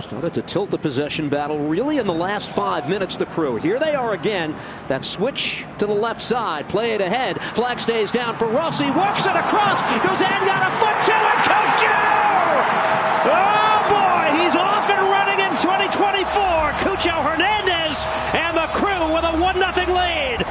Started to tilt the possession battle really in the last 5 minutes, the Crew. Here they are again. That switch to the left side. Play it ahead. Flag stays down for Rossi. Works it across. Goes in, got a foot to it. Cucho! Oh boy, he's off and running in 2024. Cucho Hernandez and the Crew with a 1-0 lead.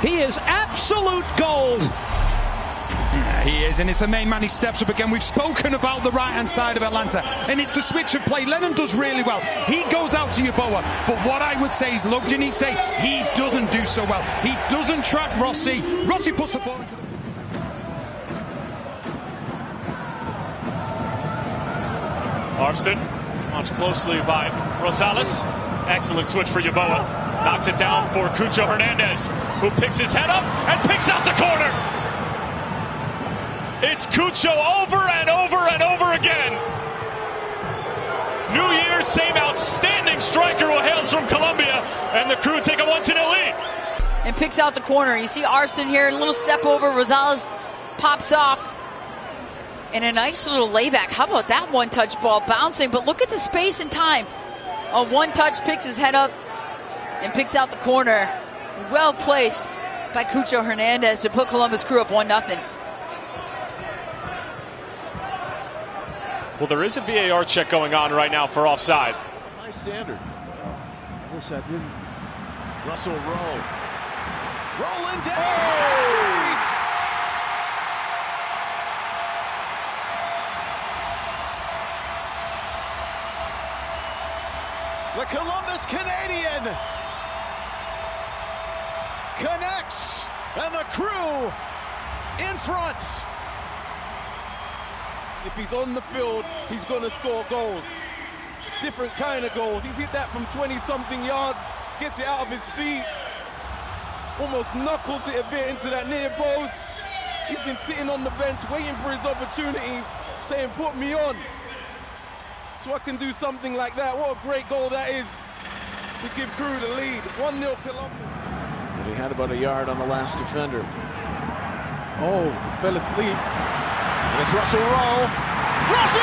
He is absolute gold. Yeah, he is, and it's the main man. He steps up again. We've spoken about the right-hand side of Atlanta, and it's the switch of play. Lennon does really well. He goes out to Yeboah, but what I would say is, look, Janine say he doesn't do so well. He doesn't track Rossi. Rossi puts the ball into the... Armstead, watched closely by Rosales. Excellent switch for Yeboah. Knocks it down for Cucho Hernandez, who picks his head up and picks out the corner. It's Cucho over and over and over again. New Year's, same outstanding striker who hails from Colombia, and the Crew take a 1-0 lead. And picks out the corner. You see Arson here, a little step over. Rosales pops off. And a nice little layback. How about that one-touch ball bouncing? But look at the space and time. A one-touch, picks his head up and picks out the corner. Well placed by Cucho Hernandez to put Columbus Crew up 1-0. Well, there is a VAR check going on right now for offside. High standard. Wish I didn't. Russell Rowe. Rolling down the streets. The Columbus Canadian connects, and the Crew in front. If he's on the field, he's going to score goals. Different kind of goals. He's hit that from 20-something yards, gets it out of his feet, almost knuckles it a bit into that near post. He's been sitting on the bench waiting for his opportunity, saying, put me on, so I can do something like that. What a great goal that is to give Crew the lead. 1-0 Columbus. But he had about a yard on the last defender. Oh, fell asleep. And it's Russell Rowe. Rossi!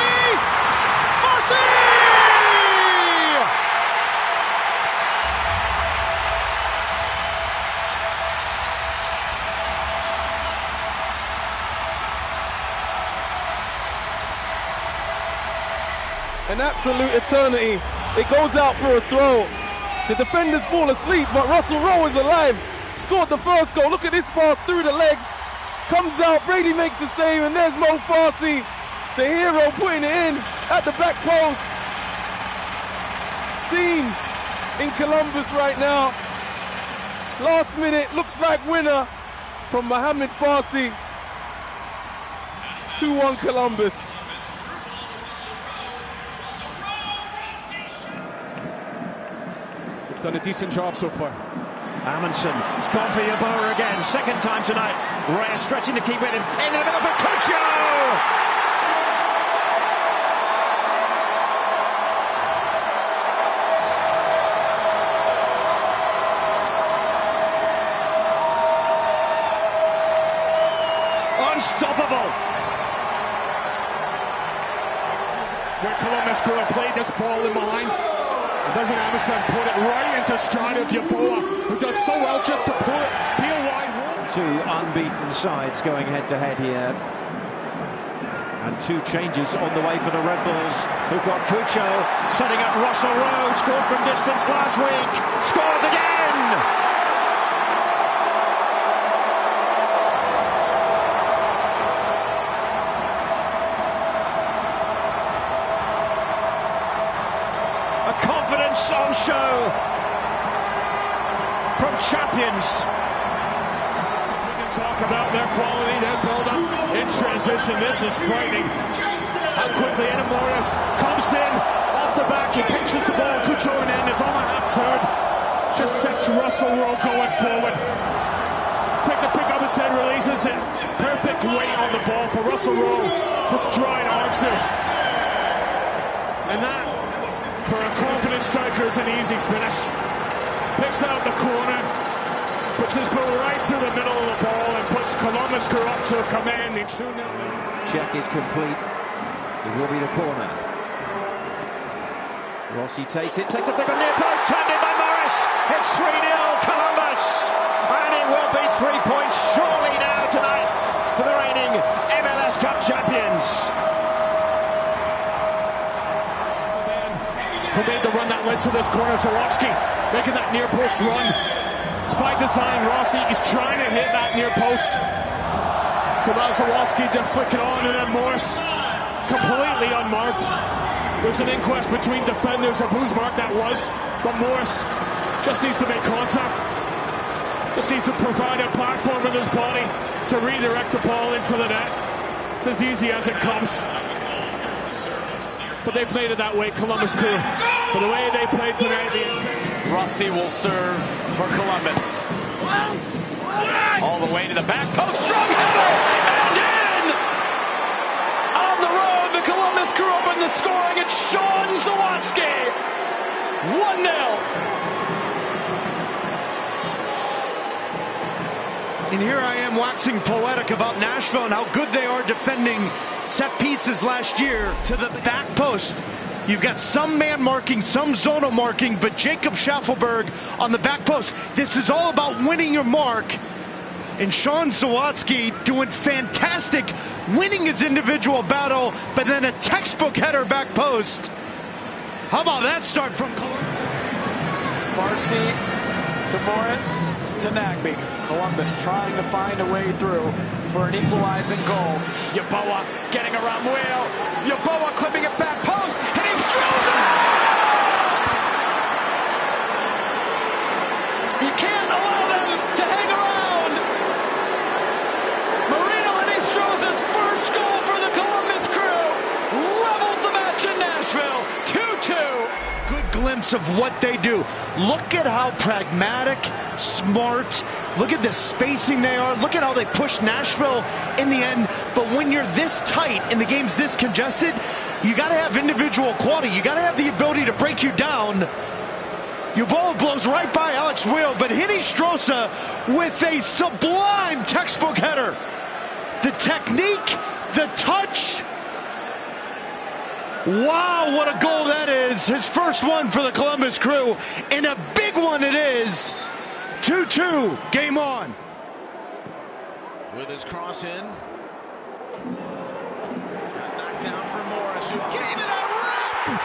Farsi! An absolute eternity. It goes out for a throw. The defenders fall asleep, but Russell Rowe is alive. Scored the first goal. Look at this pass through the legs. Comes out, Brady makes the save, and there's Mo Farsi, the hero, putting it in at the back post. Scenes in Columbus right now. Last minute, looks like winner from Mohamed Farsi. 2-1 Columbus. We've done a decent job so far. Amundsen has gone for Yeboah again, second time tonight. Reyes stretching to keep with him. In the middle for Cucho! Unstoppable! Where Columbus Crew have played this ball in behind. Doesn't Amundsen put it right into stride of Yeboah, who does so well just to pull it, peel wide. Two unbeaten sides going head-to-head here. And two changes on the way for the Red Bulls, who've got Cucho setting up Russell Rowe, scored from distance last week, scores again! Confidence on show from champions. We can talk about their quality, their build-up in transition. This is frightening. How quickly Adam Morris comes in off the back. He pitches the ball. Cucho Hernandez on the half turn. Just sets Russell Rowe going forward. Quick to pick up his head, releases it. Perfect weight on the ball for Russell Rowe to stride onto. And that, for a confident striker, is an easy finish. Picks out the corner, puts his ball right through the middle of the ball, and puts Columbus Crew up to a commanding 2-0. Check is complete. It will be the corner. Rossi takes it, takes a flick on near post, turned in by Morris. It's 3-0 Columbus, and it will be 3 points surely now tonight for the reigning MLS Cup champions. Who made the run that led to this corner? Zawadzki making that near post run. It's by design. Rossi is trying to hit that near post. So now Zawadzki to flick it on, and then Morris completely unmarked. There's an inquest between defenders of whose mark that was, but Morris just needs to make contact. Just needs to provide a platform with his body to redirect the ball into the net. It's as easy as it comes. But they played it that way, Columbus Crew. But the way they played tonight, the intent. Rossi will serve for Columbus. All the way to the back post, strong header, and in! On the road, the Columbus Crew open the scoring. It's Sean Zawadzki. 1-0. And here I am waxing poetic about Nashville and how good they are defending set pieces last year to the back post. You've got some man marking, some zonal marking, but Jacob Schaffelberg on the back post. This is all about winning your mark. And Sean Zawadzki doing fantastic, winning his individual battle, but then a textbook header back post. How about that start from Farsi to Morris to Nagbe. Columbus trying to find a way through for an equalizing goal. Yeboah getting around Muel. Yeboah clipping it back post, and he strolls it! You can't allow them to hang around. Marino Anistros' first goal for the Columbus Crew levels the match in Nashville. 2-2. Good glimpse of what they do. Look at how pragmatic, smart, look at the spacing they are. Look at how they push Nashville in the end. But when you're this tight and the game's this congested, you got to have individual quality. You got to have the ability to break you down. Your ball blows right by Alex Will, but Hinostroza with a sublime textbook header. The technique, the touch. Wow, what a goal that is. His first one for the Columbus Crew, and a big one it is. 2-2, game on. With his cross in. Got knocked down for Morris, who gave it a rip.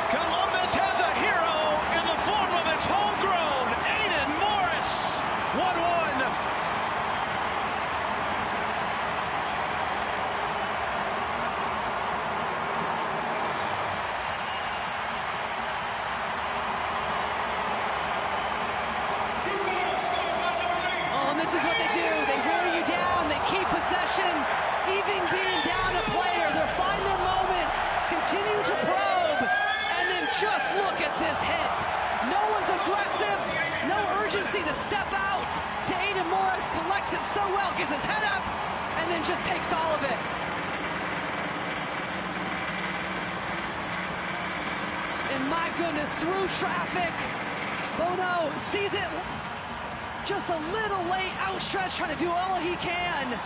Columbus has a hero in the form of its homegrown Aiden Morris. 1-1. This is what they do. They wear you down. They keep possession. Even being down a player, they'll find their moments, continue to probe, and then just look at this hit. No one's aggressive, no urgency to step out. To Aiden Morris, collects it so well, gets his head up, and then just takes all of it. And my goodness, through traffic, Bono sees it. Just a little late, outstretched, trying to do all he can.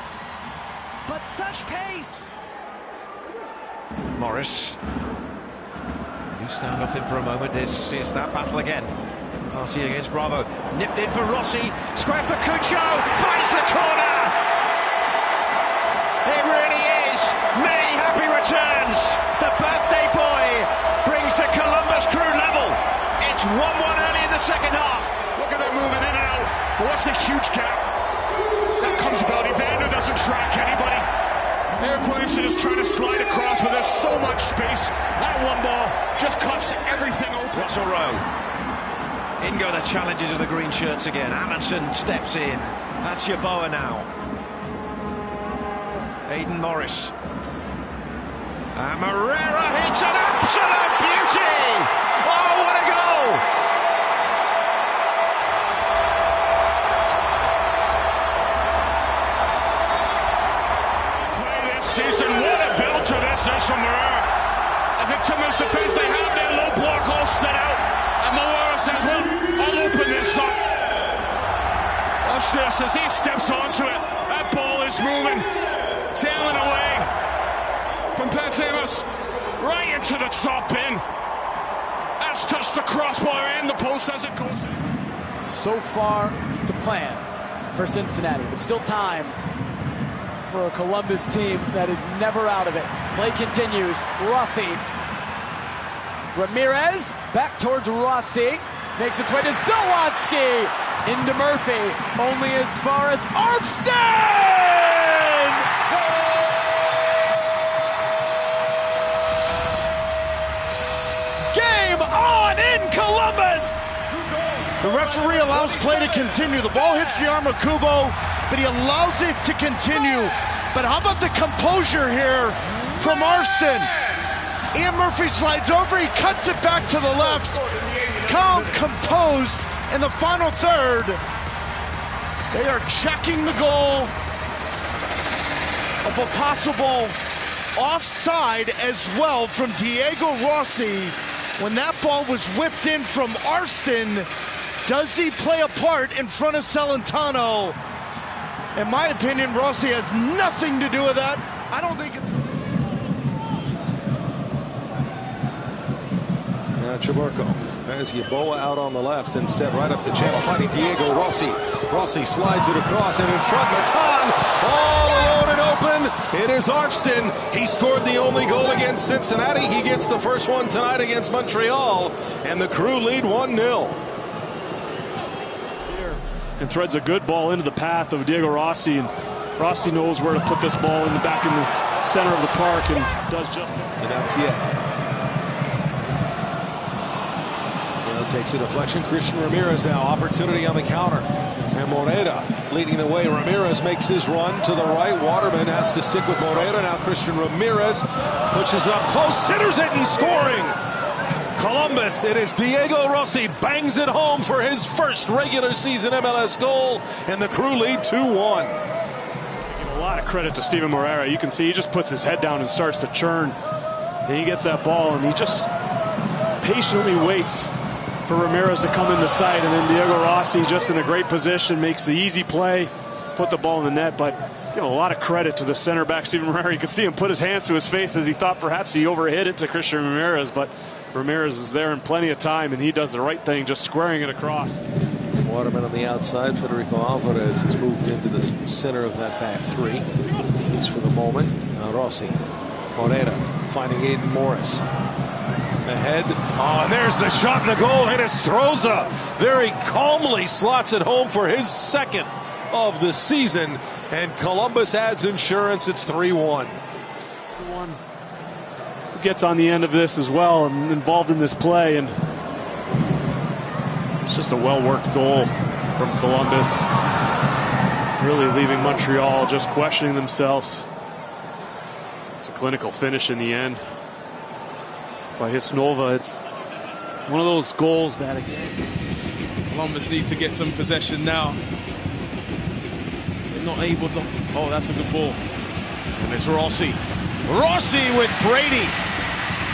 But such pace. Morris. You stand off him for a moment. This is that battle again. Farsi against Bravo. Nipped in for Rossi. Square for Cucho. Finds the corner. It really is. Many happy returns. The birthday boy brings the Columbus Crew level. It's 1-1 early in the second half. Look at them moving in and out. But watch the huge gap that comes about. Evander doesn't track anybody. Eric Williamson is trying to slide across, but there's so much space. That one ball just cuts everything open. Russell Rowe. In go the challenges of the green shirts again. Amundsen steps in. That's Yeboah now. Aiden Morris. And Moreira hits an absolute beauty. Oh, what a goal! watch this as he steps onto it. That ball is moving, tailing away from Pantemis right into the top bin. That's touched the crossbar and the post as it goes in. So far to plan for Cincinnati, but still time for a Columbus team that is never out of it. Play continues. Rossi. Ramirez back towards Rossi. Makes its way to Zawadski. Into Murphy. Only as far as Armstead! Game on in Columbus! The referee allows play to continue. The ball hits the arm of Kubo, but he allows it to continue. But how about the composure here from Arston? Ian Murphy slides over, he cuts it back to the left. Calm, composed in the final third. They are checking the goal of a possible offside as well from Diego Rossi. When that ball was whipped in from Arston, does he play a part in front of Celentano? In my opinion, Rossi has nothing to do with that. I don't think it's... Now Chaburko has Yeboah out on the left instead, right up the channel, finding Diego Rossi. Rossi slides it across and in front, Matan, all alone and open. It is Armstead. He scored the only goal against Cincinnati. He gets the first one tonight against Montreal, and the Crew lead 1-0. And threads a good ball into the path of Diego Rossi, and Rossi knows where to put this ball in the back in the center of the park and does just that. And now Piet. Takes a deflection. Christian Ramirez now, opportunity on the counter. And Moreta leading the way. Ramirez makes his run to the right. Waterman has to stick with Moreta. Now Christian Ramirez pushes it up close, centers it and scoring. Columbus, it is Diego Rossi, bangs it home for his first regular season MLS goal, and the Crew lead 2-1. Give a lot of credit to Steven Moreira. You can see he just puts his head down and starts to churn. And he gets that ball and he just patiently waits for Ramirez to come into sight, and then Diego Rossi just in a great position, makes the easy play, put the ball in the net. But give a lot of credit to the center back, Steven Moreira. You can see him put his hands to his face as he thought perhaps he overhit it to Christian Ramirez, but Ramirez is there in plenty of time, and he does the right thing, just squaring it across. Waterman on the outside. Federico Alvarez has moved into the center of that back three, at least for the moment. Now Rossi. Moreta finding Aiden Morris. Ahead. Oh, and there's the shot and the goal. And Estroza very calmly slots it home for his second of the season. And Columbus adds insurance. It's 3-1. Gets on the end of this as well and involved in this play. And it's just a well-worked goal from Columbus. Really leaving Montreal just questioning themselves. It's a clinical finish in the end by Hisnova. It's one of those goals that, again, Columbus need to get some possession now. They're not able to. Oh, that's a good ball. And it's Rossi. Rossi with Brady.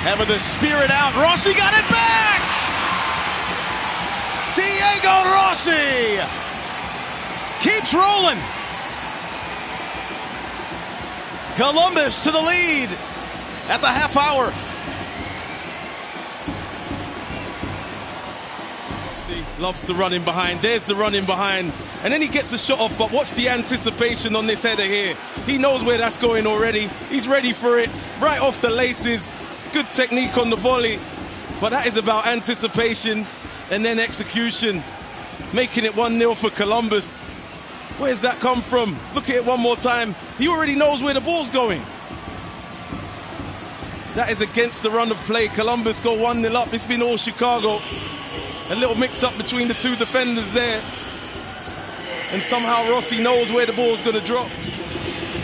Having to spear it out. Rossi got it back! Diego Rossi keeps rolling. Columbus to the lead at the half hour. Loves to run in behind. There's the run in behind. And then he gets a shot off, but watch the anticipation on this header here. He knows where that's going already. He's ready for it. Right off the laces. Good technique on the volley. But that is about anticipation and then execution. Making it 1-0 for Columbus. Where's that come from? Look at it one more time. He already knows where the ball's going. That is against the run of play. Columbus go 1-0 up. It's been all Chicago. A little mix-up between the two defenders there. And somehow Rossi knows where the ball's going to drop.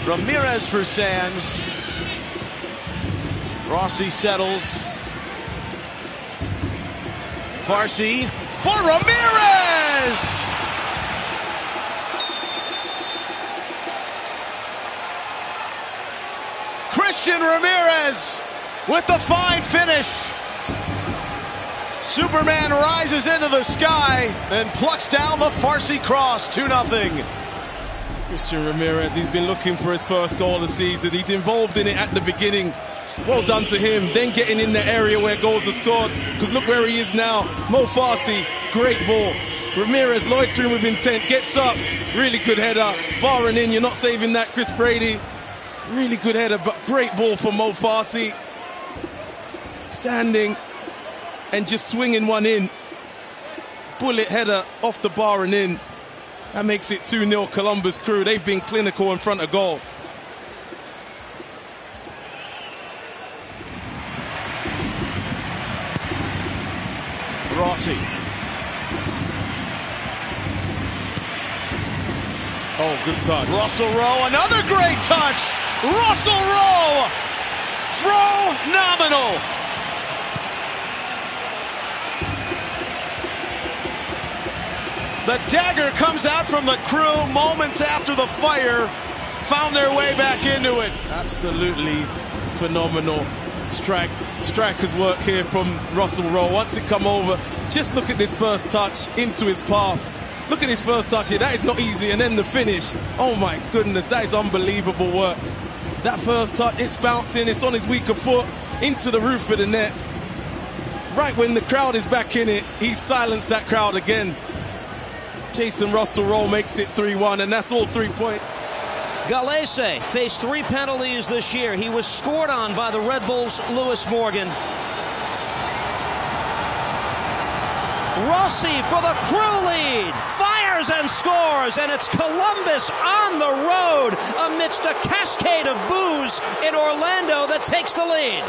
Ramirez for Sands. Rossi settles. Farsi for Ramirez! Christian Ramirez with the fine finish. Superman rises into the sky, then plucks down the Farsi cross, 2-0. Christian Ramirez, he's been looking for his first goal of the season. He's involved in it at the beginning. Well done to him. Then getting in the area where goals are scored. Because look where he is now. Mo Farsi, great ball. Ramirez loitering with intent, gets up. Really good header. Barring in, you're not saving that, Chris Brady. Really good header, but great ball for Mo Farsi. Standing and just swinging one in. Bullet header off the bar and in. That makes it 2-0 Columbus Crew. They've been clinical in front of goal. Rossi. Oh, good touch. Russell Rowe, another great touch. Russell Rowe, phenomenal. The dagger comes out from the Crew moments after the fire found their way back into it. Absolutely phenomenal striker's work here from Russell Rowe. Once it come over, just look at this first touch into his path. Look at his first touch here. That is not easy. And then the finish. Oh my goodness, that is unbelievable work. That first touch, it's bouncing, it's on his weaker foot into the roof of the net. Right when the crowd is back in it, he's silenced that crowd again. Jason Russell Rowe makes it 3-1, and that's all 3 points. Galese faced 3 penalties this year. He was scored on by the Red Bulls' Lewis Morgan. Rossi for the Crew lead. Fires and scores, and it's Columbus on the road amidst a cascade of boos in Orlando that takes the lead.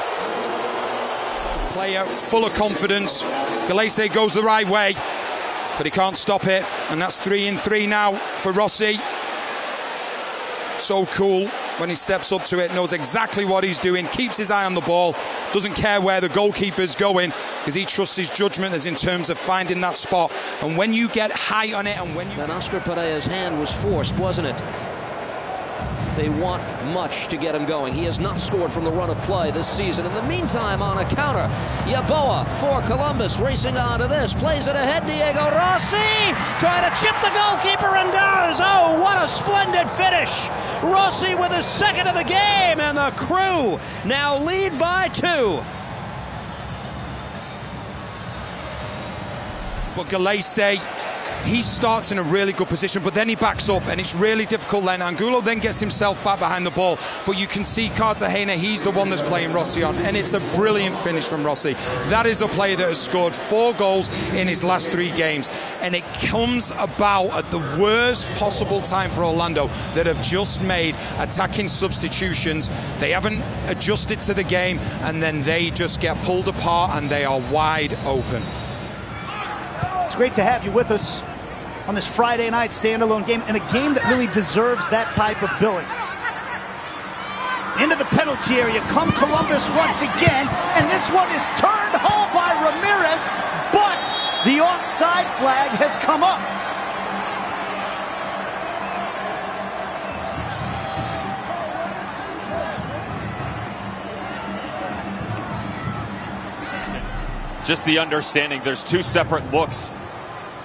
Player full of confidence. Galese goes the right way, but he can't stop it, and that's 3-3 now for Rossi. So cool when he steps up to it, knows exactly what he's doing, keeps his eye on the ball, doesn't care where the goalkeeper's going, because he trusts his judgment as in terms of finding that spot. And when you get high on it, and when you... That Oscar Pereira's hand was forced, wasn't it? They want much to get him going. He has not scored from the run of play this season. In the meantime, on a counter, Yeboah for Columbus, racing on to this, plays it ahead, Diego Rossi, trying to chip the goalkeeper and does. Oh, what a splendid finish. Rossi with his second of the game, and the Crew now lead by 2. But Galese, he starts in a really good position, but then he backs up, and it's really difficult then. Angulo then gets himself back behind the ball, but you can see Cartagena, he's the one that's playing Rossi on, and it's a brilliant finish from Rossi. That is a player that has scored 4 goals in his last 3 games, and it comes about at the worst possible time for Orlando, that have just made attacking substitutions. They haven't adjusted to the game, and then they just get pulled apart, and they are wide open. It's great to have you with us on this Friday night standalone game, and a game that really deserves that type of billing. Into the penalty area come Columbus once again, and this one is turned home by Ramirez, but the offside flag has come up. Just the understanding, there's 2 separate looks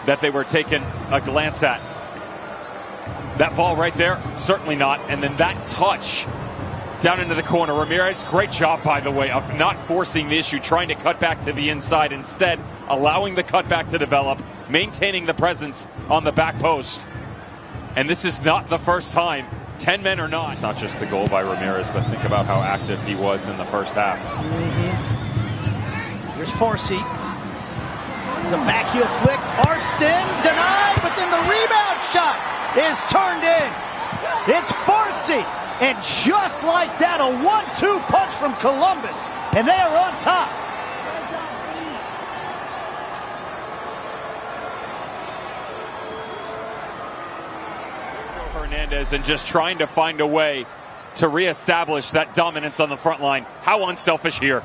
that they were taking a glance at. That ball right there, certainly not. And then that touch down into the corner. Ramirez, great job, by the way, of not forcing the issue, trying to cut back to the inside, instead allowing the cutback to develop, maintaining the presence on the back post. And this is not the first time, 10 men or not. It's not just the goal by Ramirez, but think about how active he was in the first half. Here's Farsi. The back heel flick. Arston denied, but then the rebound shot is turned in. It's Farsi. And just like that, a 1-2 punch from Columbus. And they are on top. Hernandez, and just trying to find a way to reestablish that dominance on the front line. How unselfish here.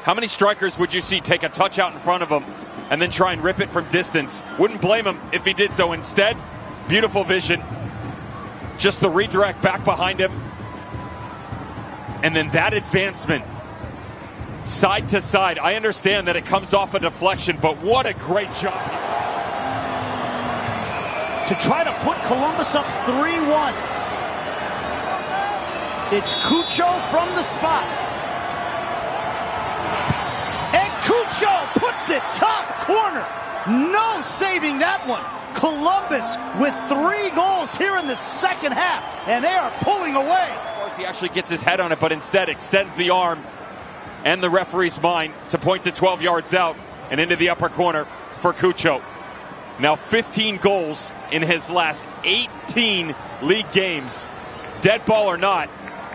How many strikers would you see take a touch out in front of him and then try and rip it from distance? Wouldn't blame him if he did so. Instead, beautiful vision. Just the redirect back behind him. And then that advancement side to side. I understand that it comes off a deflection, but what a great job to try to put Columbus up 3-1. It's Cucho from the spot. And Cucho puts it top corner. No saving that one. Columbus with 3 goals here in the second half, and they are pulling away. Of course, he actually gets his head on it, but instead extends the arm and the referee's mind to point to 12 yards out and into the upper corner for Cucho. Now 15 goals in his last 18 league games. Dead ball or not,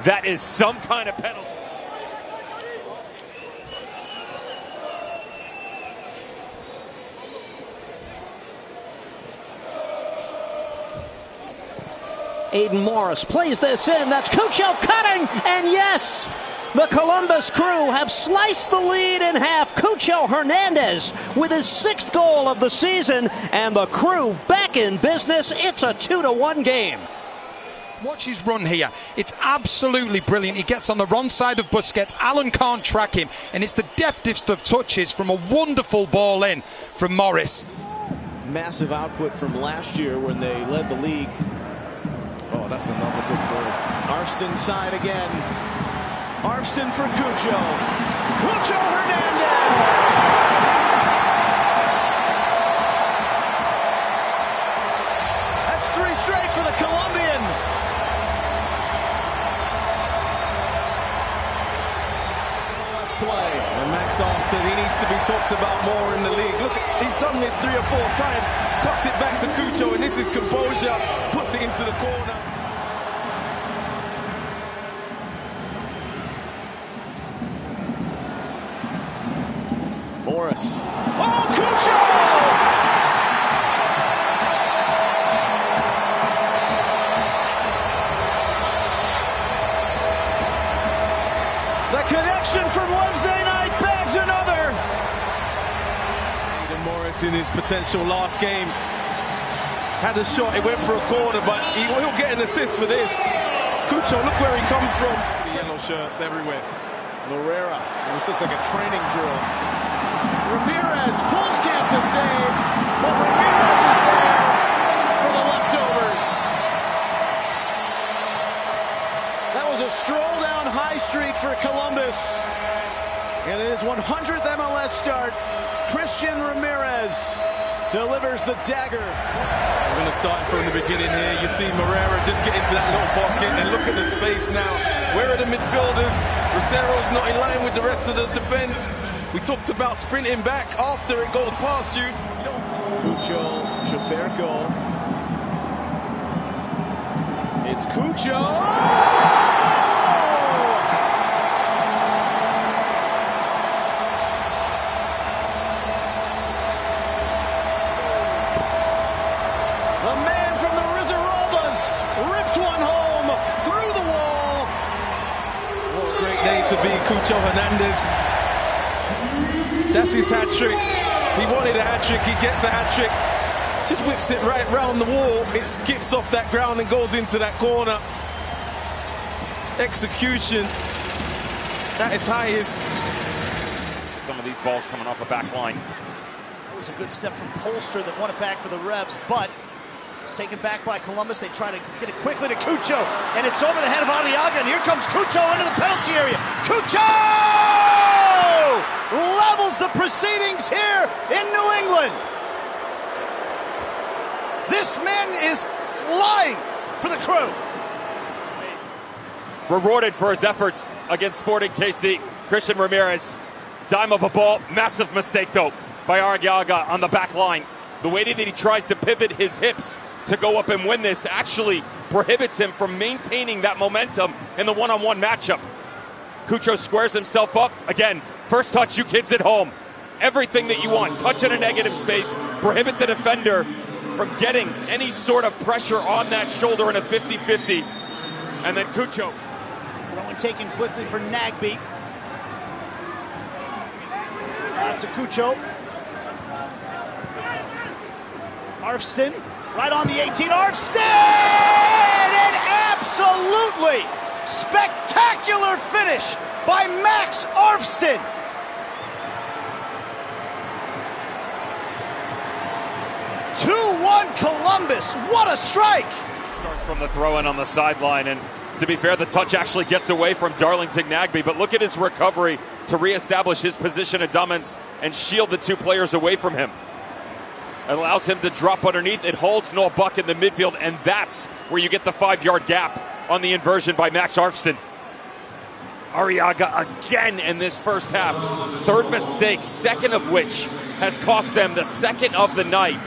that is some kind of penalty. Aiden Morris plays this in. That's Cucho cutting, and yes, the Columbus Crew have sliced the lead in half. Cucho Hernandez with his 6th goal of the season, and the Crew back in business. It's a 2-1 game. Watch his run here. It's absolutely brilliant. He gets on the wrong side of Busquets. Allen can't track him, and it's the deftest of touches from a wonderful ball in from Morris. Massive output from last year when they led the league. Oh, that's another good goal. Arfston side again. Arfston for Cucho. Cucho Hernandez! That's 3 straight for the Colombian. Play. And Max Arfston, he needs to be talked about more in the league. Look, he's done this 3 or 4 times. Cuts it back to Cucho, and this is composure. Puts it into the corner. Morris. Oh, Cucho! The connection from Wednesday night bags another. Aiden Morris in his potential last game had a shot. It went for a corner, but he'll get an assist for this. Cucho, look where he comes from. The yellow shirts everywhere. Lorera. And this looks like a training drill. Ramirez pulls camp to save, but Ramirez is there for the leftovers. That was a stroll down High Street for Columbus. And it is 100th MLS start. Christian Ramirez delivers the dagger. We're going to start from the beginning here. You see Moreira just get into that little pocket, and look at the space now. Where are the midfielders? Rosero's not in line with the rest of the defense. We talked about sprinting back after it goes past you. Cucho, Chaberco. It's Cucho. The man from the Risaraldas rips one home through the wall. What a great day to be Cucho Hernandez. That's his hat-trick. He wanted a hat-trick, he gets a hat-trick. Just whips it right round the wall. It skips off that ground and goes into that corner. Execution at its highest. Some of these balls coming off a back line. It was a good step from Polster that won it back for the Revs, but it's taken back by Columbus. They try to get it quickly to Cucho, and it's over the head of Aliaga, and here comes Cucho into the penalty area. Cucho! Levels the proceedings here in New England. This man is flying for the Crew. Rewarded for his efforts against Sporting KC. Christian Ramirez, dime of a ball. Massive mistake, though, by Arriaga on the back line. The way that he tries to pivot his hips to go up and win this actually prohibits him from maintaining that momentum in the one-on-one matchup. Cucho squares himself up. Again, first touch, you kids at home. Everything that you want. Touch in a negative space. Prohibit the defender from getting any sort of pressure on that shoulder in a 50-50. And then Cucho. Throwing taken quickly for Nagbe. Out to Cucho. Arfston, right on the 18. Arfston! An absolutely spectacular finish by Max Arfston. 2-1 Columbus. What a strike! Starts from the throw-in on the sideline, and to be fair, the touch actually gets away from Darlington Nagbe, but look at his recovery to reestablish his position at Dummins and shield the two players away from him. It allows him to drop underneath. It holds Noah Buck in the midfield, and that's where you get the 5-yard gap on the inversion by Max Arfsten. Arriaga again in this first half. Third mistake, second of which has cost them the second of the night.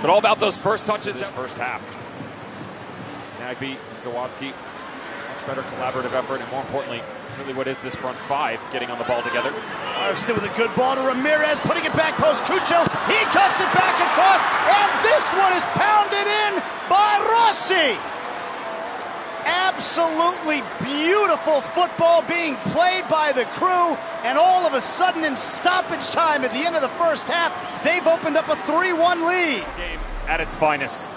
But all about those first touches this first half. Nagbe, Zawadzki, much better collaborative effort, and more importantly, really what is this front five getting on the ball together. Arfsten with a good ball to Ramirez, putting it back post. Cucho, he cuts it back across, and this one is pounded in by Rossi. Absolutely beautiful football being played by the Crew, and all of a sudden in stoppage time at the end of the first half, they've opened up a 3-1 lead. Game at its finest.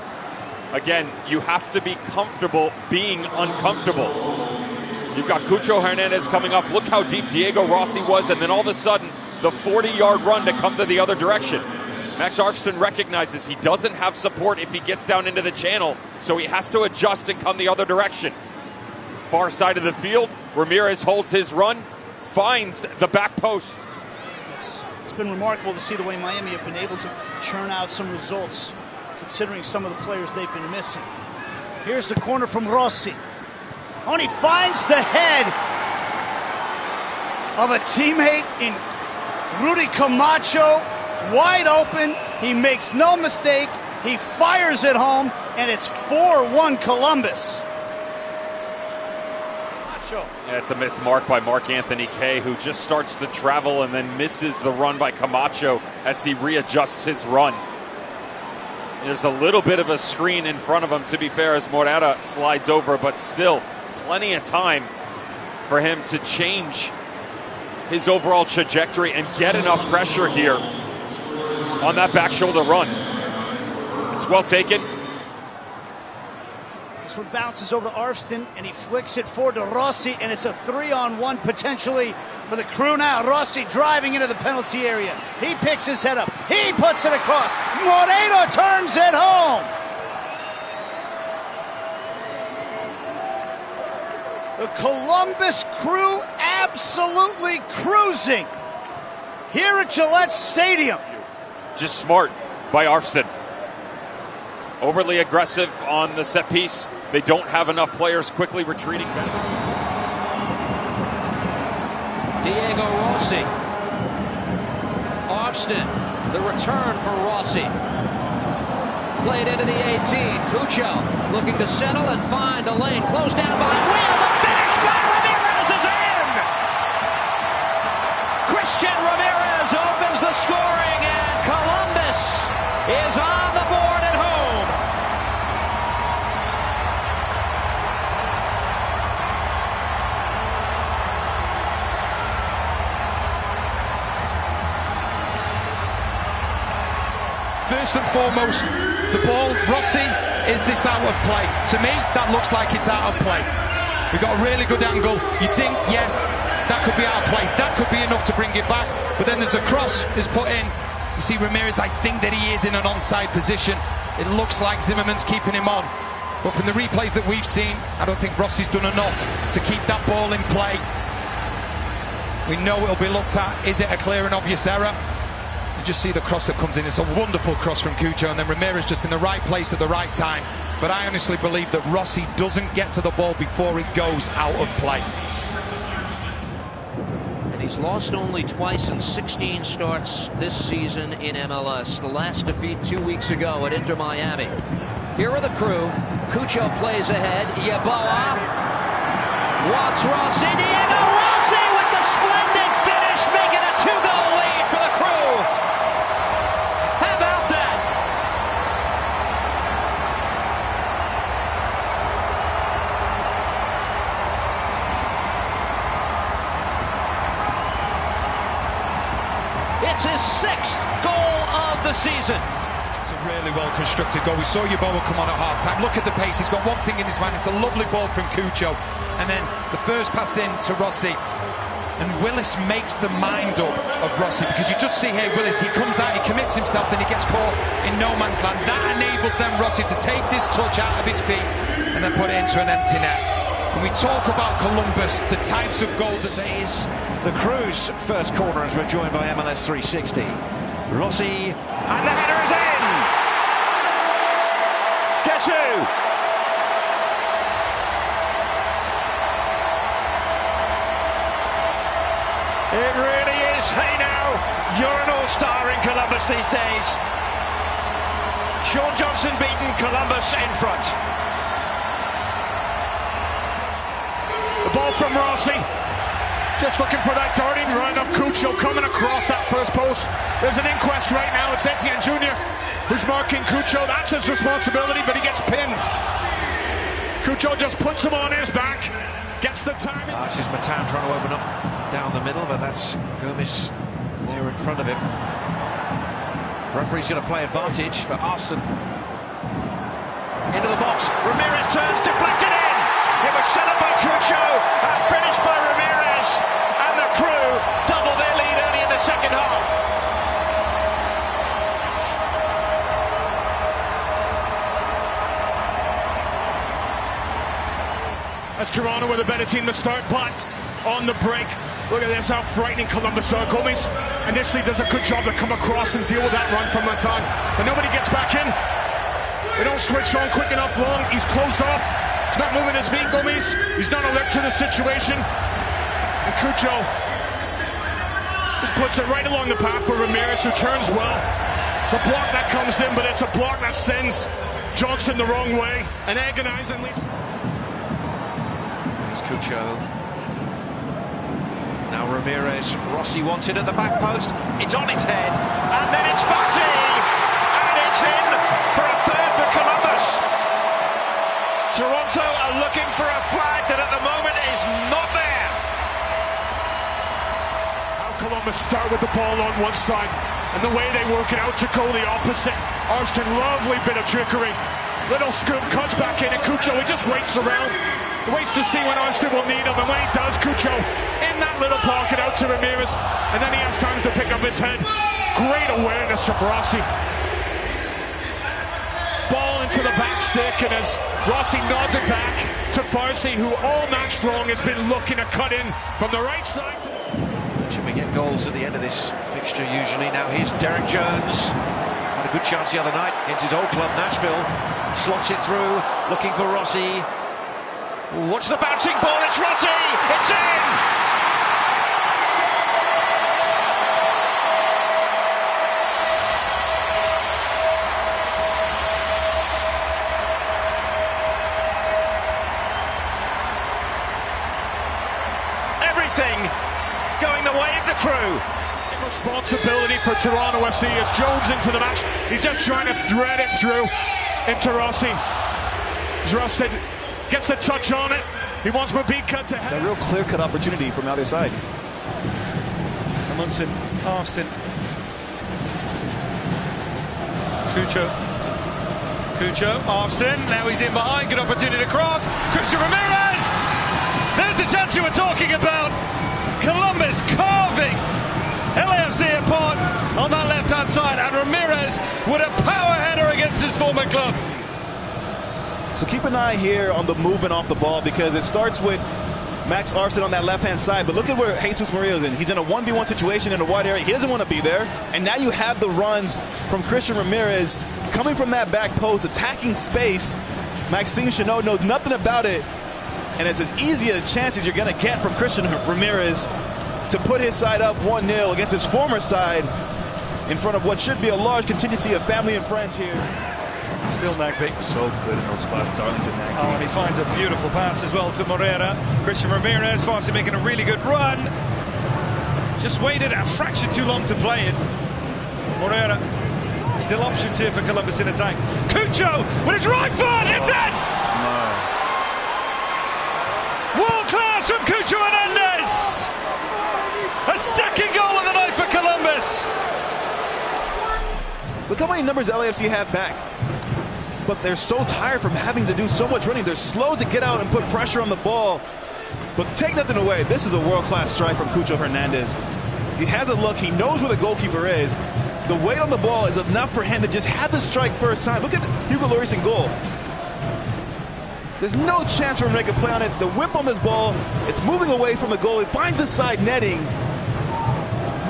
Again, you have to be comfortable being uncomfortable. You've got Cucho Hernandez coming up. Look how deep Diego Rossi was, and then all of a sudden, the 40-yard run to come to the other direction. Max Arfsten recognizes he doesn't have support if he gets down into the channel, so he has to adjust and come the other direction. Far side of the field, Ramirez holds his run, finds the back post. It's been remarkable to see the way Miami have been able to churn out some results, considering some of the players they've been missing. Here's the corner from Rossi. And he finds the head of a teammate in Rudy Camacho, wide open. He makes no mistake. He fires it home, and it's 4-1 Columbus. Camacho. Yeah, it's a missed mark by Mark Anthony Kay, who just starts to travel and then misses the run by Camacho as he readjusts his run. There's a little bit of a screen in front of him, to be fair, as Morata slides over, but still plenty of time for him to change his overall trajectory and get enough pressure here on that back shoulder run. It's well taken. This one bounces over to Arfsten, and he flicks it forward to Rossi, and it's a 3-on-1 potentially for the Crew now. Rossi driving into the penalty area. He picks his head up. He puts it across. Moreno turns it home. The Columbus Crew absolutely cruising here at Gillette Stadium. Just smart by Arfsten. Overly aggressive on the set piece. They don't have enough players quickly retreating back. Diego Rossi. Arfsten, the return for Rossi. Played into the 18. Cucho looking to settle and find a lane. Closed down by Will. The finish by Ramirez is in! Christian Ramirez opens the scoring, and Columbus is on the board at home. First and foremost, the ball, Rossi, is this out of play? To me, that looks like it's out of play. We've got a really good angle. You think, yes, that could be out of play. That could be enough to bring it back. But then there's a cross is put in. You see Ramirez, I think that he is in an onside position. It looks like Zimmerman's keeping him on. But from the replays that we've seen, I don't think Rossi's done enough to keep that ball in play. We know it'll be looked at. Is it a clear and obvious error? You just see the cross that comes in. It's a wonderful cross from Cucho, and then Ramirez just in the right place at the right time. But I honestly believe that Rossi doesn't get to the ball before it goes out of play. And he's lost only twice in 16 starts this season in MLS. The last defeat 2 weeks ago at Inter Miami. Here are the Crew. Cucho plays ahead. Yeboah wants Rossi. Diego Rossi with the splendid finish, making a 2-goal lead for the Crew. How about that? It's his 6th goal of the season. It's a really well-constructed goal. We saw Yeboah come on at half-time. Look at the pace. He's got one thing in his mind. It's a lovely ball from Cucho. And then the first pass in to Rossi. And Willis makes the mind up of Rossi, because you just see here Willis, he comes out, he commits himself, then he gets caught in no man's land. That enabled then Rossi to take this touch out of his feet and then put it into an empty net. When we talk about Columbus, the types of goals that they is. The Crew's first corner as we're joined by MLS 360. Rossi, and the header is in! Guess who? It really is. Hey now, you're an all-star in Columbus these days. Sean Johnson beaten, Columbus in front. The ball from Rossi. Just looking for that darting run of Cucho coming across that first post. There's an inquest right now. It's Etienne Jr. who's marking Cucho. That's his responsibility, but he gets pinned. Cucho just puts him on his back. Gets the timing. This is Matan trying to open up down the middle, but that's Gomez there in front of him. Referee's going to play advantage for Arston. Into the box. Ramirez turns, deflected in. It was set up by Cucho and finished by Ramirez. And the Crew double their lead early in the second half. That's Toronto with a better team to start, but on the break, look at this, how frightening Columbus are. Gomez initially does a good job to come across and deal with that run from Matan, but nobody gets back in. They don't switch on quick enough long. He's closed off. He's not moving his feet, Gomez. He's not alert to the situation. And Cucho just puts it right along the path for Ramirez, who turns well. It's a block that comes in, but it's a block that sends Johnson the wrong way. And agonizingly. Cucho. Now Ramirez. Rossi wants it at the back post. It's on his head. And then it's Fati! And it's in for a third for Columbus. Toronto are looking for a flag that at the moment is not there. How Columbus start with the ball on one side, and the way they work it out to go the opposite. Arston, lovely bit of trickery. Little scoop, cuts back in, and Cucho, he just waits around. Waits to see when Arston will need him, and when he does, Cucho in that little pocket out to Ramirez, and then he has time to pick up his head. Great awareness from Rossi. Ball into the back stick, and as Rossi nods it back to Farsi, who all match long has been looking to cut in from the right side. Should we get goals at the end of this fixture usually? Now here's Derek Jones. Had a good chance the other night against his old club, Nashville. Slots it through, looking for Rossi. Watch the bouncing ball, it's Rossi! It's in! Everything going the way of the Crew. Responsibility for Toronto FC as Jones into the match. He's just trying to thread it through into Rossi. He's rusted. Gets the touch on it. He wants Mabika to head. A real clear-cut opportunity from either side. Amundsen, Arston. Cucho, Arston. Now he's in behind. Good opportunity to cross. Christian Ramirez! There's the chance you were talking about. Columbus carving LAFC apart on that left-hand side. And Ramirez with a power header against his former club. So keep an eye here on the movement off the ball, because it starts with Max Arston on that left-hand side. But look at where Jesus Murillo is in. He's in a 1v1 situation in a wide area. He doesn't want to be there. And now you have the runs from Christian Ramirez coming from that back post, attacking space. Maxime Chanot knows nothing about it. And it's as easy a chance as you're going to get from Christian Ramirez to put his side up 1-0 against his former side in front of what should be a large contingency of family and friends here. Still Nagbe. So good in those spots, Darlington Nagbe. Oh, and he finds a beautiful pass as well to Moreira. Christian Ramirez, Farsi making a really good run. Just waited a fraction too long to play it. Moreira. Still options here for Columbus in attack. Cucho with his right foot. It's in! No. World class from Cucho Hernandez. A second goal of the night for Columbus. Look how many numbers LAFC have back. But they're so tired from having to do so much running. They're slow to get out and put pressure on the ball. But take nothing away. This is a world-class strike from Cucho Hernandez. He has a look. He knows where the goalkeeper is. The weight on the ball is enough for him to just have the strike first time. Look at Hugo Lloris in goal. There's no chance for him to make a play on it. The whip on this ball, it's moving away from the goal. It finds the side netting.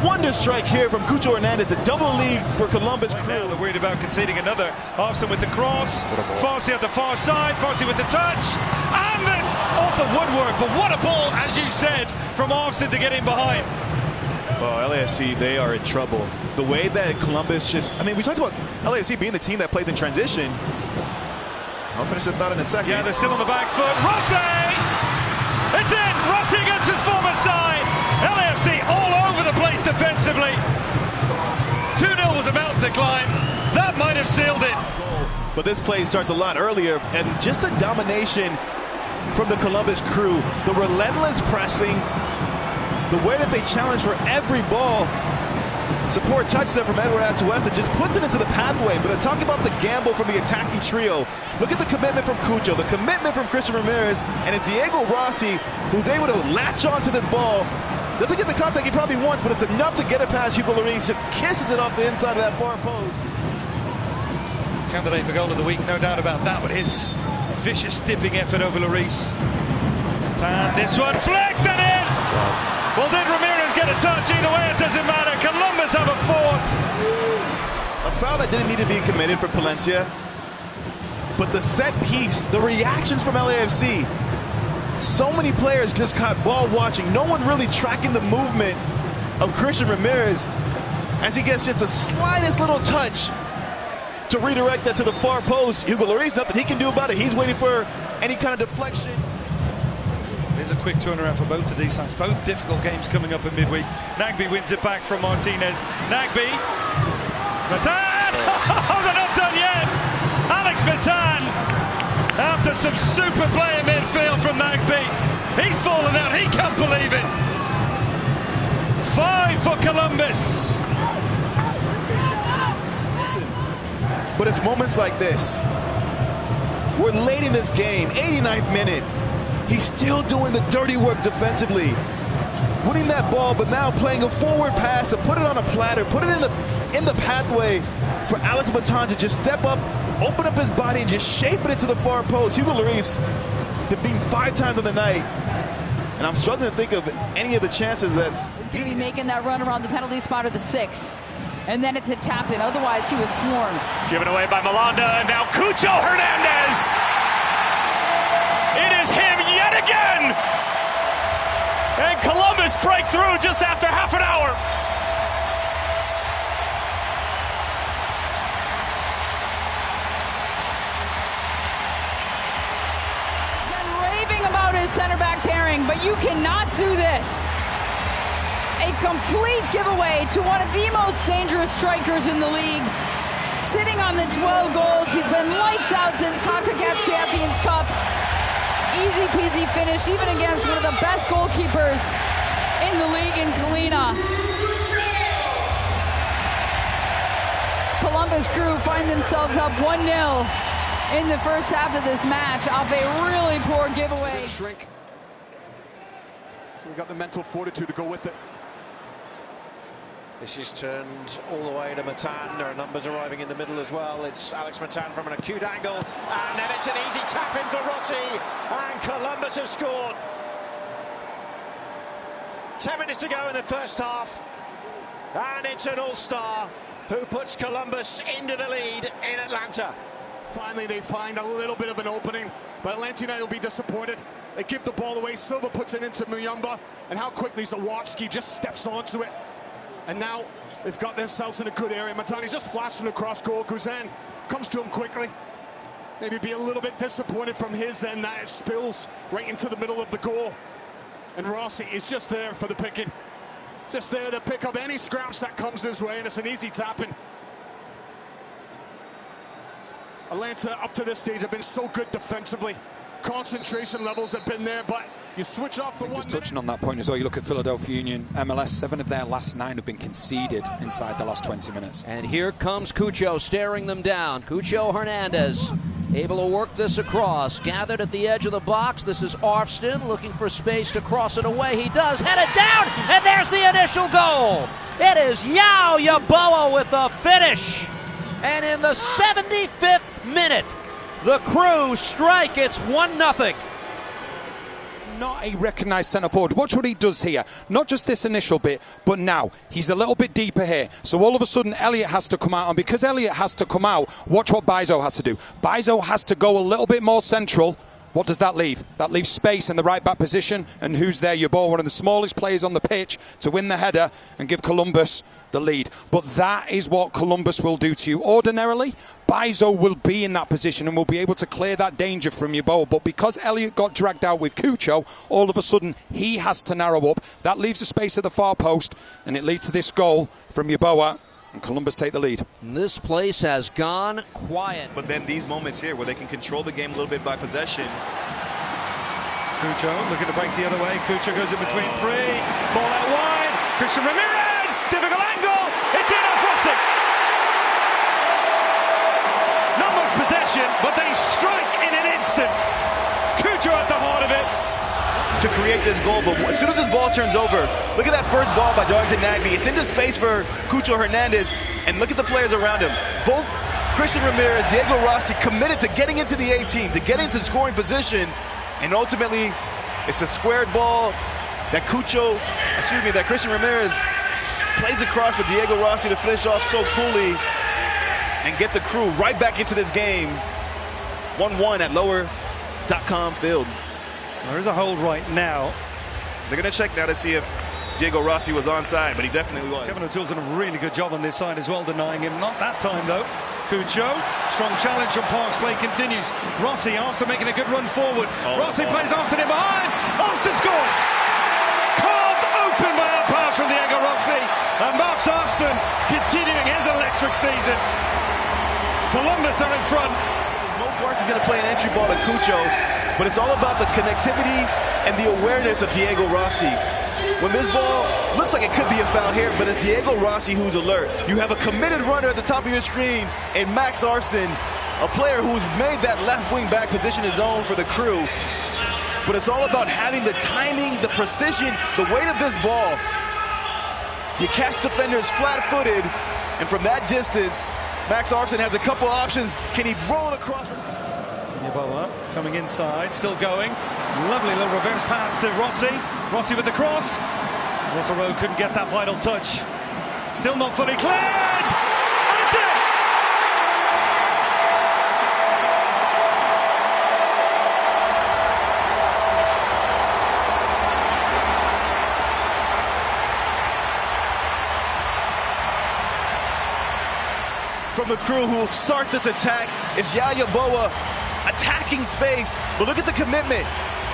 Wonder strike here from Cucho Hernandez. A double lead for Columbus Crew. Now they're worried about conceding another. Arsene with the cross. Farsi at the far side. Farsi with the touch. And off the woodwork. But what a ball, as you said, from Arsene to get in behind. Oh, LAFC, they are in trouble. The way that Columbus just... I mean, we talked about LAFC being the team that played in transition. I'll finish the thought in a second. Yeah, they're still on the back foot. Rossi! It's in! Rossi against his former side. LAFC all over the place defensively. 2-0 was about to climb. That might have sealed it. But this play starts a lot earlier, and just the domination from the Columbus Crew, the relentless pressing, the way that they challenge for every ball. Support touchdown from Edward Atuesta just puts it into the pathway. But I'm talking about the gamble from the attacking trio. Look at the commitment from Cucho, the commitment from Christian Ramirez, and it's Diego Rossi who's able to latch onto this ball. Doesn't get the contact he probably wants, but it's enough to get it past Hugo Lloris. Just kisses it off the inside of that far post. Candidate for goal of the week, no doubt about that, but his vicious dipping effort over Lloris. And this one flicked and in! Well, did Ramirez get a touch? Either way, it doesn't matter. Columbus have a fourth. A foul that didn't need to be committed for Palencia. But the set piece, the reactions from LAFC. So many players just caught ball watching. No one really tracking the movement of Christian Ramirez as he gets just the slightest little touch to redirect that to the far post. Hugo Lloris, nothing he can do about it. He's waiting for any kind of deflection. There's a quick turnaround for both of these sides. Both difficult games coming up in midweek. Nagbe wins it back from Martinez. Nagbe. Matan! Oh, they're not done yet! Alex Matan, after some super play in midfield from Nagbe. He's fallen out. He can't believe it. 5 for Columbus. Listen, but it's moments like this. We're late in this game, 89th minute. He's still doing the dirty work defensively. Winning that ball, but now playing a forward pass to put it on a platter, put it in the pathway for Alex Matan to just step up, open up his body, and just shape it into the far post. Hugo Lloris has been 5 times on the night. And I'm struggling to think of any of the chances that... He's going to be making that run around the penalty spot or the 6. And then it's a tap-in. Otherwise, he was swarmed. Given away by Malanda, and now Cucho Hernandez. It is him yet again. And Columbus break through just after half an hour. Been raving about his center back pairing, but you cannot do this. A complete giveaway to one of the most dangerous strikers in the league. Sitting on the 12 goals, he's been lights out since CONCACAF Champions Cup. Easy peasy finish, even against one of the best goalkeepers in the league in Kalina. Columbus Crew find themselves up 1-0 in the first half of this match off a really poor giveaway. Shrink. So we got the mental fortitude to go with it. This is turned all the way to Matan. There are numbers arriving in the middle as well. It's Alex Matan from an acute angle. And then it's an easy tap in for Rossi. And Columbus have scored. 10 minutes to go in the first half. And it's an all-star who puts Columbus into the lead in Atlanta. Finally, they find a little bit of an opening, but Atlanta United will be disappointed. They give the ball away. Silva puts it into Muyumba, and how quickly Zawadski just steps onto it. And now they've got themselves in a good area. Matani's just flashing across goal. Guzan comes to him quickly. Maybe be a little bit disappointed from his end that it spills right into the middle of the goal. And Rossi is just there for the picking. Just there to pick up any scraps that comes his way, and it's an easy tap-in. Atlanta, up to this stage, have been so good defensively. Concentration levels have been there, but you switch off for 1 minute. Just touching on that point as well, you look at Philadelphia Union, MLS, 7 of their last 9 have been conceded inside the last 20 minutes. And here comes Cucho staring them down. Cucho Hernandez Able to work this across. Gathered at the edge of the box. This is Arfston looking for space to cross it away. He does. Head it down. And there's the initial goal. It is Yao Yeboah with the finish. And in the 75th minute, the Crew strike. It's 1-0. Not a recognised centre forward. Watch what he does here. Not just this initial bit, but now he's a little bit deeper here. So all of a sudden, Elliott has to come out. And because Elliott has to come out, watch what Bizo has to do. Bizo has to go a little bit more central. What does that leave? That leaves space in the right back position. And who's there? Yeboah, one of the smallest players on the pitch, to win the header and give Columbus the lead. But that is what Columbus will do to you. Ordinarily, Bizo will be in that position and will be able to clear that danger from Yeboah. But because Elliott got dragged out with Cucho, all of a sudden he has to narrow up. That leaves a space at the far post, and it leads to this goal from Yeboah. And Columbus take the lead. This place has gone quiet. But then these moments here where they can control the game a little bit by possession. Cucho looking to break the other way. Cucho goes in between three. Ball out wide. Christian Ramirez. Difficult angle. It's in off Rossi. Not much possession, but they strike in an instant. Cucho at the heart of it. To create this goal, but as soon as this ball turns over, look at that first ball by Darlington Nagbe. It's into space for Cucho Hernandez, and look at the players around him. Both Christian Ramirez, Diego Rossi committed to getting into the 18, to get into scoring position, and ultimately it's a squared ball that Christian Ramirez plays across for Diego Rossi to finish off so coolly and get the Crew right back into this game. 1-1 at lower.com field. There is a hold right now. They're going to check now to see if Diego Rossi was onside, but he definitely was. Kevin O'Toole's done a really good job on this side as well, denying him. Not that time, though. Cucho, strong challenge from Parks. Play continues. Rossi, Arfston making a good run forward. Rossi plays Arfston in behind. Arfston scores! Carved open by a pass from Diego Rossi. And Max Arfston continuing his electric season. Columbus are in front. Mo Parks is going to play an entry ball to Cucho, but it's all about the connectivity and the awareness of Diego Rossi. When this ball looks like it could be a foul here, but it's Diego Rossi who's alert. You have a committed runner at the top of your screen, and Max Arfston, a player who's made that left wing back position his own for the Crew. But it's all about having the timing, the precision, the weight of this ball. You catch defenders flat-footed, and from that distance, Max Arfston has a couple options. Can he roll it across? Yeboah coming inside, still going. Lovely little reverse pass to Rossi. Rossi with the cross. Russell Rowe couldn't get that vital touch. Still not fully cleared. And it's in! From the Crew who will start this attack is Yao Yeboah attacking space, but look at the commitment.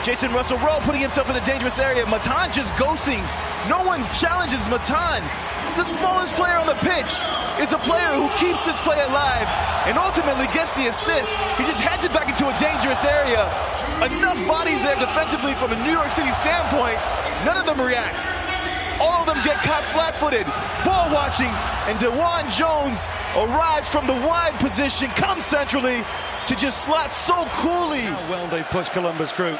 Jason Russell Rowe putting himself in a dangerous area. Matan just ghosting. No one challenges Matan. The smallest player on the pitch is a player who keeps this play alive and ultimately gets the assist. He just heads it back into a dangerous area. Enough bodies there defensively from a New York City standpoint. None of them react. All of them get caught flat-footed, ball watching, and DeJuan Jones arrives from the wide position, comes centrally to just slot so coolly. How well they push Columbus Crew.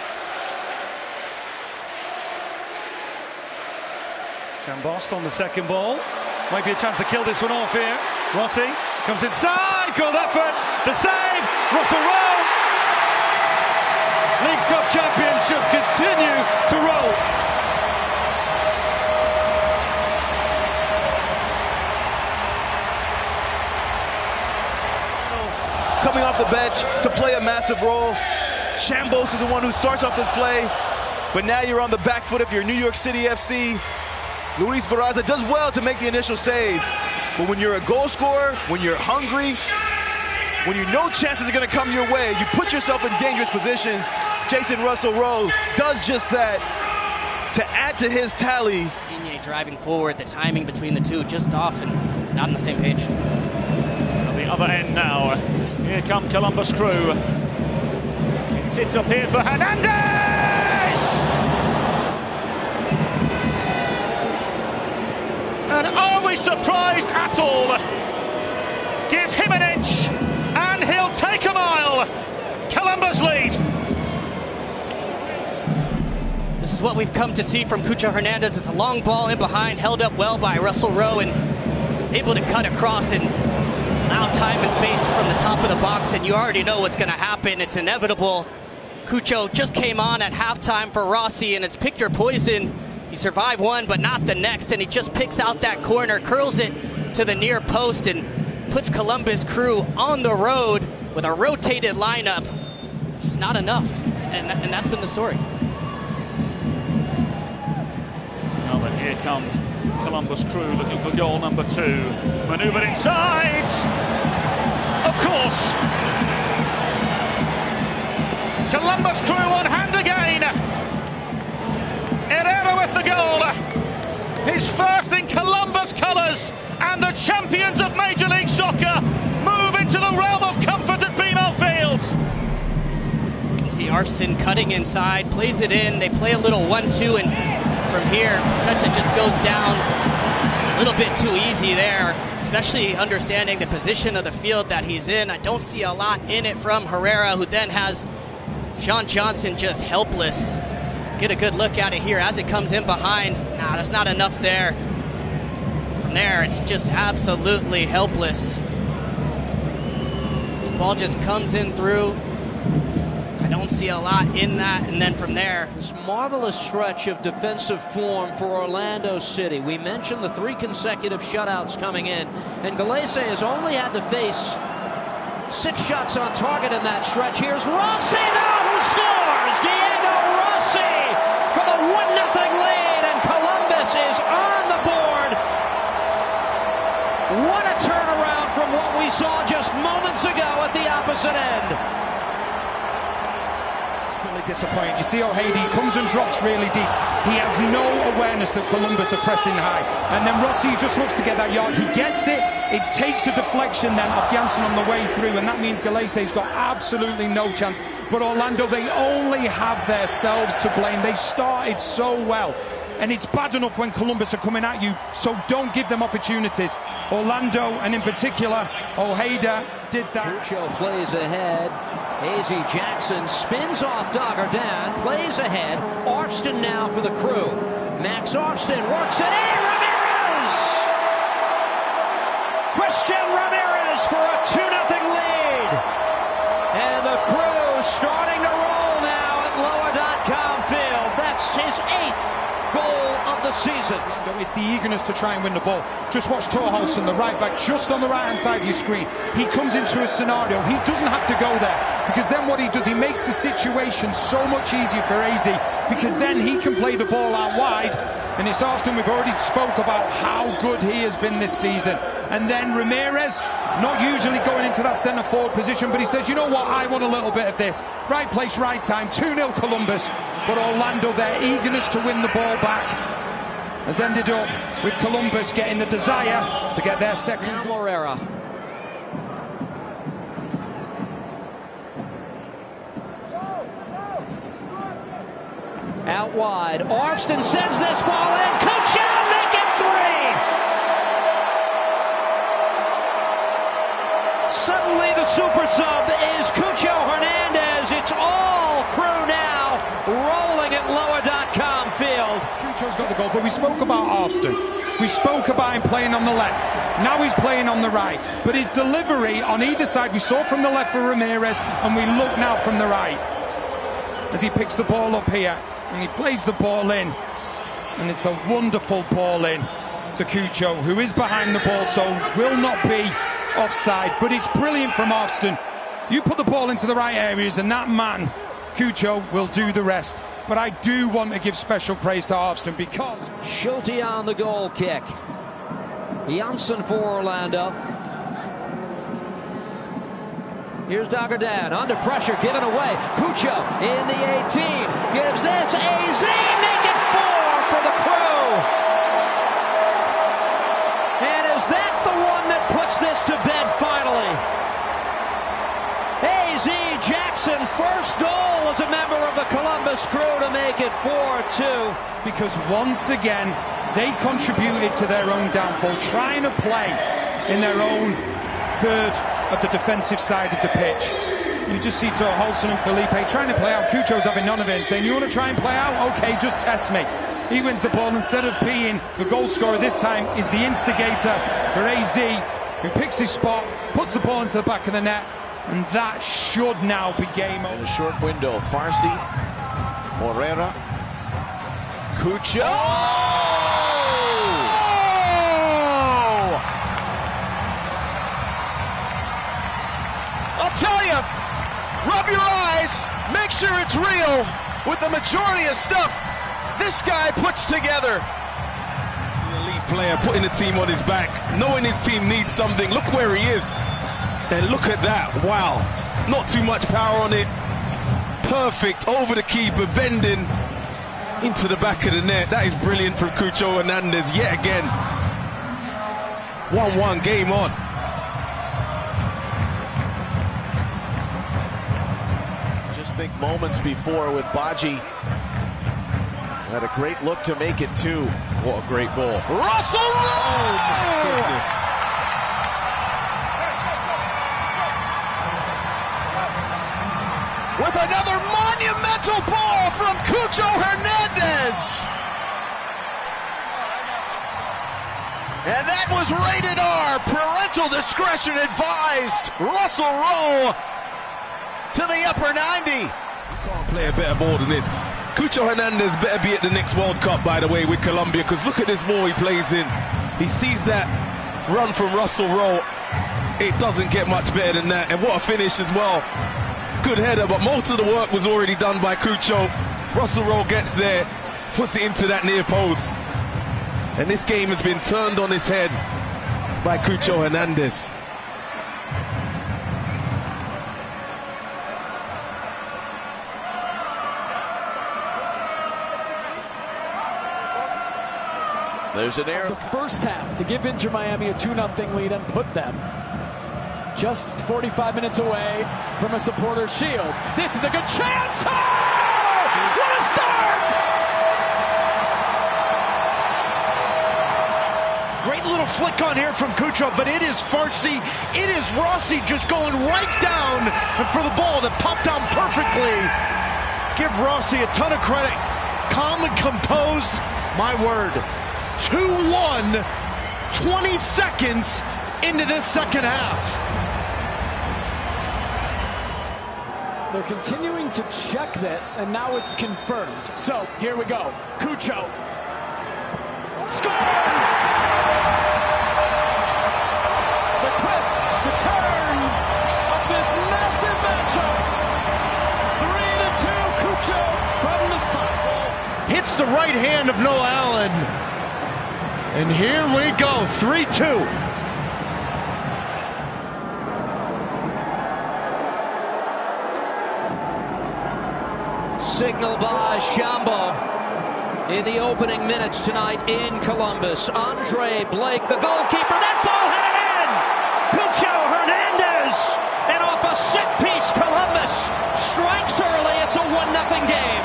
Chambost on the second ball. Might be a chance to kill this one off here. Rossi comes inside, good effort, the save, Russell Rowe. Leagues Cup champions just continue to roll. Coming off the bench to play a massive role. Chambost is the one who starts off this play, but now you're on the back foot if you're New York City FC. Luis Barraza does well to make the initial save, but when you're a goal scorer, when you're hungry, when you know chances are going to come your way, you put yourself in dangerous positions. Jason Russell Rowe does just that to add to his tally. Insigne driving forward, the timing between the two just off and not on the same page. On the other end now, here come Columbus Crew. It sits up here for Hernandez! And are we surprised at all? Give him an inch and he'll take a mile. we've come to see from Cucho Hernandez. It's a long ball in behind, held up well by Russell Rowe, and is able to cut across and allow time and space from the top of the box, and you already know what's going to happen. It's inevitable. Cucho just came on at halftime for Rossi, and it's pick your poison. You survive one, but not the next, and he just picks out that corner, curls it to the near post, and puts Columbus Crew on the road with a rotated lineup. Just not enough, and that's been the story. Now then, here come Columbus Crew looking for goal number 2. Manoeuvred inside. Of course. Columbus Crew on hand again. Herrera with the goal. His first in Columbus colours, and the champions of Major League Soccer move into the realm of comfort at BMO Field. You see Arfson cutting inside, plays it in. They play a little 1-2, and from here, Pecha just goes down a little bit too easy there, especially understanding the position of the field that he's in. I don't see a lot in it from Herrera, who then has Sean Johnson just helpless. Get a good look at it here as it comes in behind. Nah, there's not enough there. From there, it's just absolutely helpless. This ball just comes in through. I don't see a lot in that, and then from there. This marvelous stretch of defensive form for Orlando City. We mentioned the 3 consecutive shutouts coming in, and Galese has only had to face 6 shots on target in that stretch. Here's Rossi, though, who scores! Diego Rossi for the 1-0 lead, and Columbus is on the board. What a turnaround from what we saw just moments ago at the opposite end. Disappointed. You see O'Hady comes and drops really deep. He has no awareness that Columbus are pressing high, and then Rossi just looks to get that yard. He gets it. It takes a deflection then off Janssen on the way through, and that means Galese's got absolutely no chance. But Orlando, they only have themselves to blame. They started so well, and it's bad enough when Columbus are coming at you, so don't give them opportunities. Orlando, and in particular Ojeda, did that. Cucho plays ahead. Hazy Jackson spins off Doggerdan, plays ahead. Arfston now for the Crew. Max Arfston works it in. Ramirez! Christian Ramirez for a 2-0 lead. And the Crew starting to roll now at lower.com field. That's his 8th goal of the season. It's the eagerness to try and win the ball. Just watch Thorholson, the right back, just on the right hand side of your screen. He comes into a scenario, he doesn't have to go there, because then what he does, he makes the situation so much easier for AZ, because then he can play the ball out wide. And it's Arfston, we've already spoke about how good he has been this season. And then Ramirez, not usually going into that centre forward position, but he says, you know what, I want a little bit of this. Right place, right time. 2-0 Columbus. But Orlando, their eagerness to win the ball back has ended up with Columbus getting the desire to get their second. Now Morera. Out wide. Arfston sends this ball in. Cucho make it 3. Suddenly the super sub is Cucho Hernandez. It's all Crew now rolling at lower.com field. Cucho's got the goal, but we spoke about Arfston. We spoke about him playing on the left. Now he's playing on the right. But his delivery on either side, we saw from the left for Ramirez, and we look now from the right as he picks the ball up here. And he plays the ball in, and it's a wonderful ball in to Cucho, who is behind the ball, so will not be offside. But it's brilliant from Arfston. You put the ball into the right areas, and that man, Cucho, will do the rest. But I do want to give special praise to Arfston, because Schulte on the goal kick. Janssen for Orlando. Here's Doggerdan under pressure, given away. Cucho in the 18. Gives this. AZ make it 4 for the Crew. And is that the one that puts this to bed finally? AZ Jackson, first goal as a member of the Columbus Crew to make it 4-2. Because once again, they contributed to their own downfall, trying to play in their own third of the defensive side of the pitch. You just see Holson and Felipe trying to play out. Cucho's having none of it and saying, you want to try and play out? Okay, just test me. He wins the ball instead of being the goal scorer this time is the instigator for AZ, who picks his spot, puts the ball into the back of the net, and that should now be game over. In a short window, Farsi, Morera, Cucho. I'll tell you, rub your eyes, make sure it's real with the majority of stuff this guy puts together. An elite player putting the team on his back, knowing his team needs something. Look where he is. And look at that. Wow. Not too much power on it. Perfect over the keeper, bending into the back of the net. That is brilliant from Cucho Hernandez yet again. 1-1 game on. Just think moments before with Baji. Had a great look to make it two. What a great ball. Russell Rowe! Oh, my goodness. With another monumental ball from Cucho Hernandez. And that was rated R. Parental discretion advised. Russell Rowe to the upper 90. You can't play a better ball than this. Cucho Hernandez better be at the next World Cup, by the way, with Colombia, because look at this ball he plays in. He sees that run from Russell Rowe. It doesn't get much better than that. And what a finish as well. Good header, but most of the work was already done by Cucho. Russell Rowe gets there, puts it into that near post. And this game has been turned on its head by Cucho Hernandez. There's an error. The first half to give Inter Miami a 2-0 lead and put them just 45 minutes away from a supporter shield. This is a good chance. Oh! What a start! Great little flick on here from Cucho, but it is Farsi. It is Rossi just going right down for the ball that popped down perfectly. Give Rossi a ton of credit. Calm and composed. My word. 2-1, 20 seconds into this second half. They're continuing to check this, and now it's confirmed. So, here we go. Cucho scores! The twists, the turns of this massive matchup. 3-2, Cucho from the spot. Hits the right hand of Noah Allen. And here we go, 3-2. Signal by Shambo in the opening minutes tonight in Columbus. Andre Blake, the goalkeeper, that ball headed in! Cucho Hernandez, and off a set piece, Columbus strikes early. It's a 1-0 game.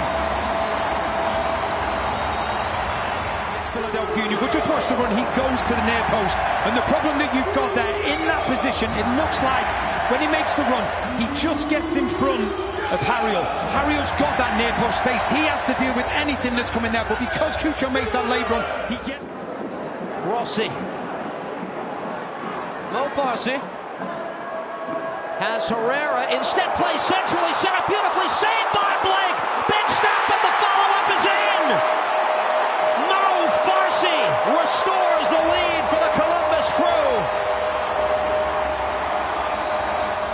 Philadelphia Union, but just watch the run. He goes to the near post, and the problem that you've got there in that position, it looks like when he makes the run, he just gets in front of Harriel. Harriel's got that near post space. He has to deal with anything that's coming there, but because Cucho makes that late run, he gets... Rossi. Mo Farsi has Herrera instead, plays centrally, set up beautifully, saved by Blake. Big stop, but the follow-up is in. Mo Farsi restores the lead for the Columbus Crew.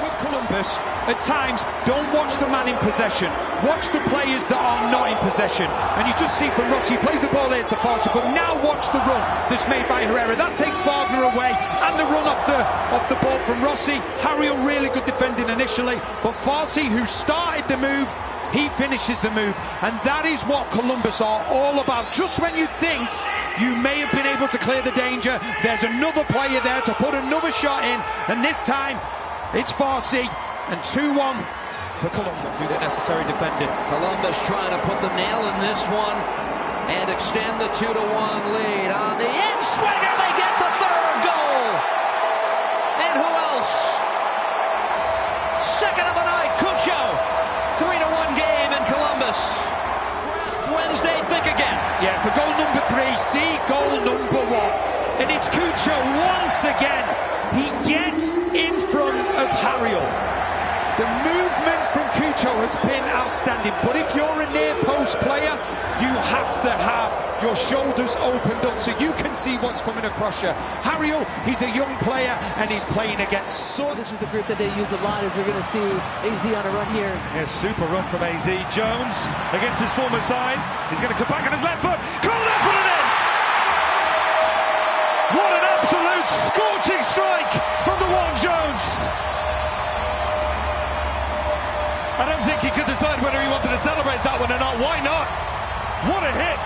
With Columbus, at times, don't watch the man in possession. Watch the players that are not in possession. And you just see from Rossi, he plays the ball there to Farsi, but now watch the run that's made by Herrera. That takes Wagner away, and the run off the ball from Rossi. Harriel really good defending initially, but Farsi, who started the move, he finishes the move. And that is what Columbus are all about. Just when you think you may have been able to clear the danger, there's another player there to put another shot in, and this time it's Farsi. And 2-1 for Columbus. Do the necessary defending. Columbus trying to put the nail in this one and extend the 2-1 lead. On the in-swinger, they get the third goal. And who else? Second of the night, again. Yeah, for goal number 3, see goal number 1. And it's Cucho once again. He gets in front of Harriel. The movement from Cucho has been outstanding, but if you're a near post player, you have to have your shoulders opened up so you can see what's coming across you. Harriel, he's a young player and he's playing against This is a group that they use a lot, as we're going to see AZ on a run here. Yeah, super run from AZ. Jones against his former side. He's going to come back on his left foot. Called out for an in! What an absolute scorching strike from the one Jones! I don't think he could decide whether he wanted to celebrate that one or not. Why not? What a hit!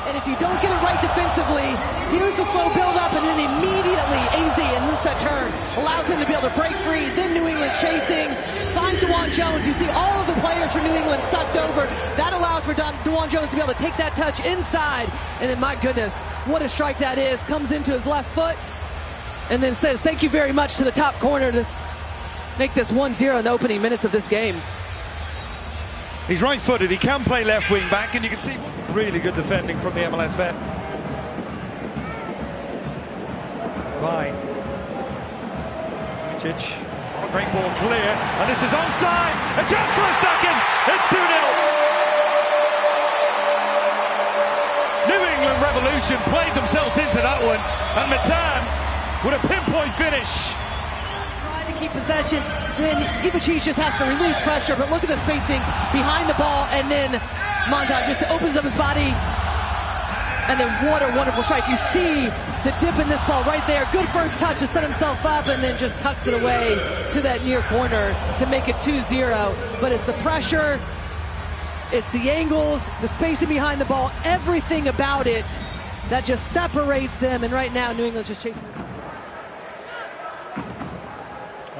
And if you don't get it right defensively, here's the slow build-up, and then immediately AZ in this turn allows him to be able to break free. Then New England chasing, finds DeJuan Jones. You see all of the players for New England sucked over. That allows for DeJuan Jones to be able to take that touch inside. And then, my goodness, what a strike that is. Comes into his left foot, and then says thank you very much to the top corner to make this 1-0 in the opening minutes of this game. He's right-footed, he can play left wing back, and you can see really good defending from the MLS vet. Right. Mitic, on a great ball clear, and this is onside, a chance for a second, it's 2-0. New England Revolution played themselves into that one, and Matan with a pinpoint finish. Keep possession, then Ivacic just has to relieve pressure, but look at the spacing behind the ball, and then Montauk just opens up his body, and then what a wonderful strike. You see the dip in this ball right there. Good first touch to set himself up, and then just tucks it away to that near corner to make it 2-0. But it's the pressure, it's the angles, the spacing behind the ball, everything about it that just separates them, and right now New England's just chasing this.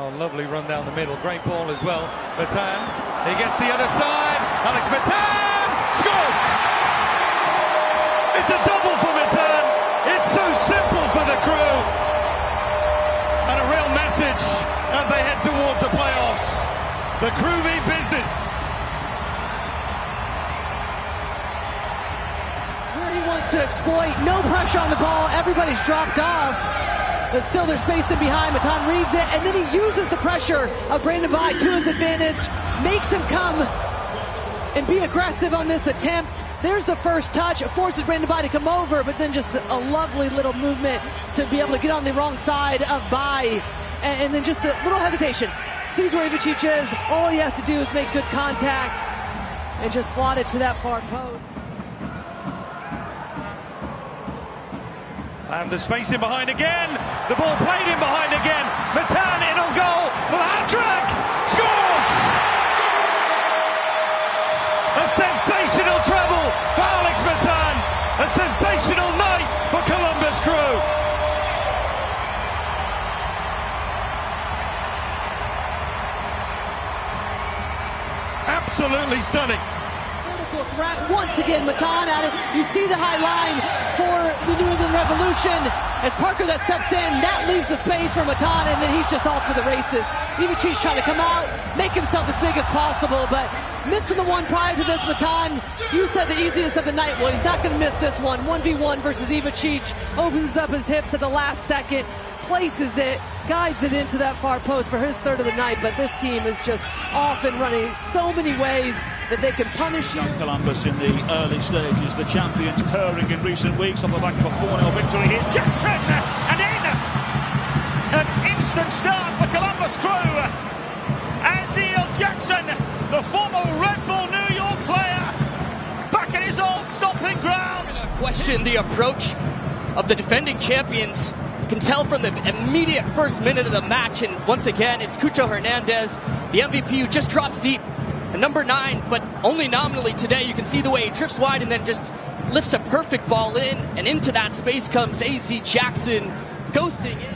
Oh, lovely run down the middle. Great ball as well. Matan, he gets the other side. Alex Matan scores! It's a double for Matan. It's so simple for the crew. And a real message as they head towards the playoffs. The crew mean business. Where he wants to exploit, no pressure on the ball. Everybody's dropped off. But still there's spacing behind. Matan reads it, and then he uses the pressure of Brandon Bai to his advantage, makes him come and be aggressive on this attempt. There's the first touch. It forces Brandon Bai to come over, but then just a lovely little movement to be able to get on the wrong side of Bai. And then just a little hesitation. Sees where Ivacic is. All he has to do is make good contact and just slot it to that far post. And the spacing behind again. The ball played in behind again. Matan in on goal for the hat-trick. Scores! A sensational treble for Alex Matan. A sensational night for Columbus Crew. Absolutely stunning. Threat once again, Matan at it. You see the high line for the New England Revolution. As Parker that steps in, that leaves the space for Matan, and then he's just off to the races. Ivacic trying to come out, make himself as big as possible, but missing the one prior to this, Matan. You said the easiest of the night. Well, he's not going to miss this one. 1v1 versus Ivacic. Opens up his hips at the last second, places it, guides it into that far post for his third of the night, but this team is just off and running so many ways that they can punish you. Columbus in the early stages, the champions purring in recent weeks on the back of a 4-0 victory. Here's Jackson, and in! An instant start for Columbus Crew. Aziel Jackson, the former Red Bull New York player, back in his old stomping grounds. Question the approach of the defending champions. You can tell from the immediate first minute of the match, and once again, it's Cucho Hernandez, the MVP, who just drops deep. The number 9, but only nominally today. You can see the way he drifts wide and then just lifts a perfect ball in, and into that space comes AZ Jackson, ghosting in.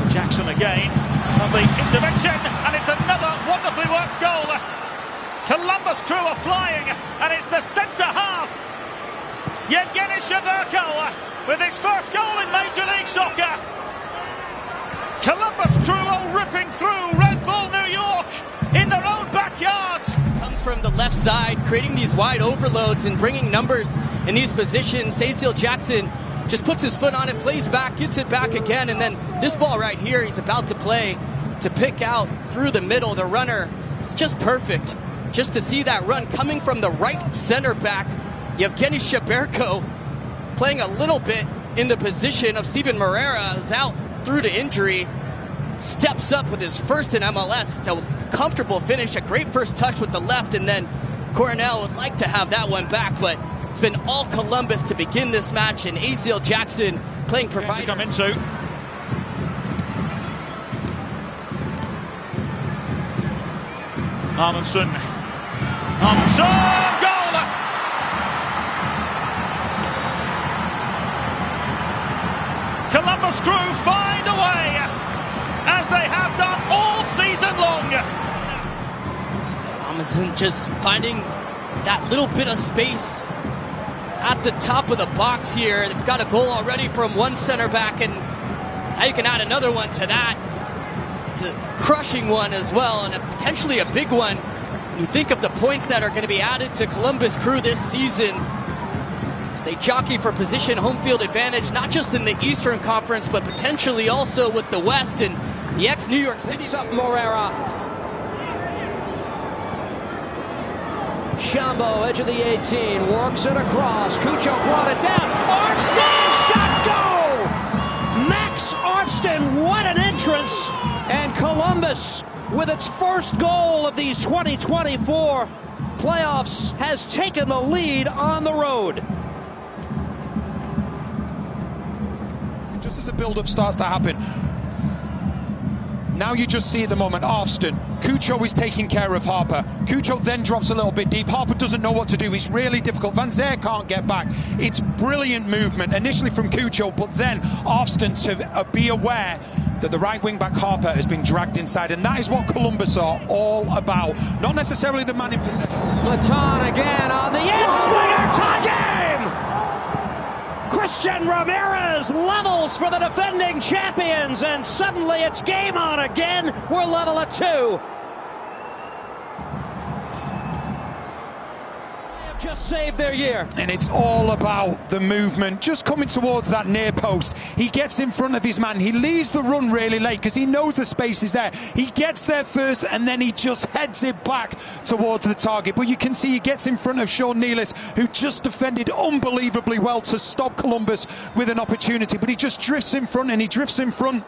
Jackson again on the intervention, and it's another wonderfully worked goal. Columbus Crew are flying, and it's the centre half, Yevgeny Shaverko, with his first goal in Major League Soccer. Columbus Crew are ripping through Red Bull New York in their own backyard. left side, creating these wide overloads and bringing numbers in these positions. Cecil Jackson just puts his foot on it, plays back, gets it back again, and then this ball right here he's about to play to pick out through the middle. The runner, just perfect. Just to see that run coming from the right center back, Yevgeny Sheberko playing a little bit in the position of Steven Moreira, who's out through to injury. Steps up with his first in MLS. It's a comfortable finish, a great first touch with the left, and then Coronel would like to have that one back, but it's been all Columbus to begin this match, and Cecil Jackson playing provider. To come into. Armanson, goal! Columbus Crew find a way, as they have done all season long. Armanson just finding that little bit of space at the top of the box here. They've got a goal already from one center back, and now you can add another one to that. It's a crushing one as well, and potentially a big one. You think of the points that are going to be added to Columbus Crew this season. They jockey for position, home field advantage, not just in the Eastern Conference, but potentially also with the West and the ex-New York City. Picks up Moreira. Shambo, edge of the 18, works it across. Cucho brought it down. Arfsten, shot, goal! Max Arfsten, what an entrance! And Columbus, with its first goal of these 2024 playoffs, has taken the lead on the road. Just as the build-up starts to happen, now you just see at the moment Arfsten. Cucho is taking care of Harper. Cucho then drops a little bit deep. Harper doesn't know what to do. It's really difficult. Van Zer can't get back. It's brilliant movement initially from Cucho, but then Arfsten to be aware that the right wing back Harper has been dragged inside, and that is what Columbus are all about. Not necessarily the man in possession. Matan again on the end swinger, tie game! Christian Ramirez levels for the defending champions, and suddenly it's game on again. We're level at 2. They have just saved their year. And it's all about the movement, just coming towards that near post. He gets in front of his man. He leaves the run really late because he knows the space is there. He gets there first, and then he just heads it back towards the target. But you can see he gets in front of Sean Nealis, who just defended unbelievably well to stop Columbus with an opportunity. But he just drifts in front, and he drifts in front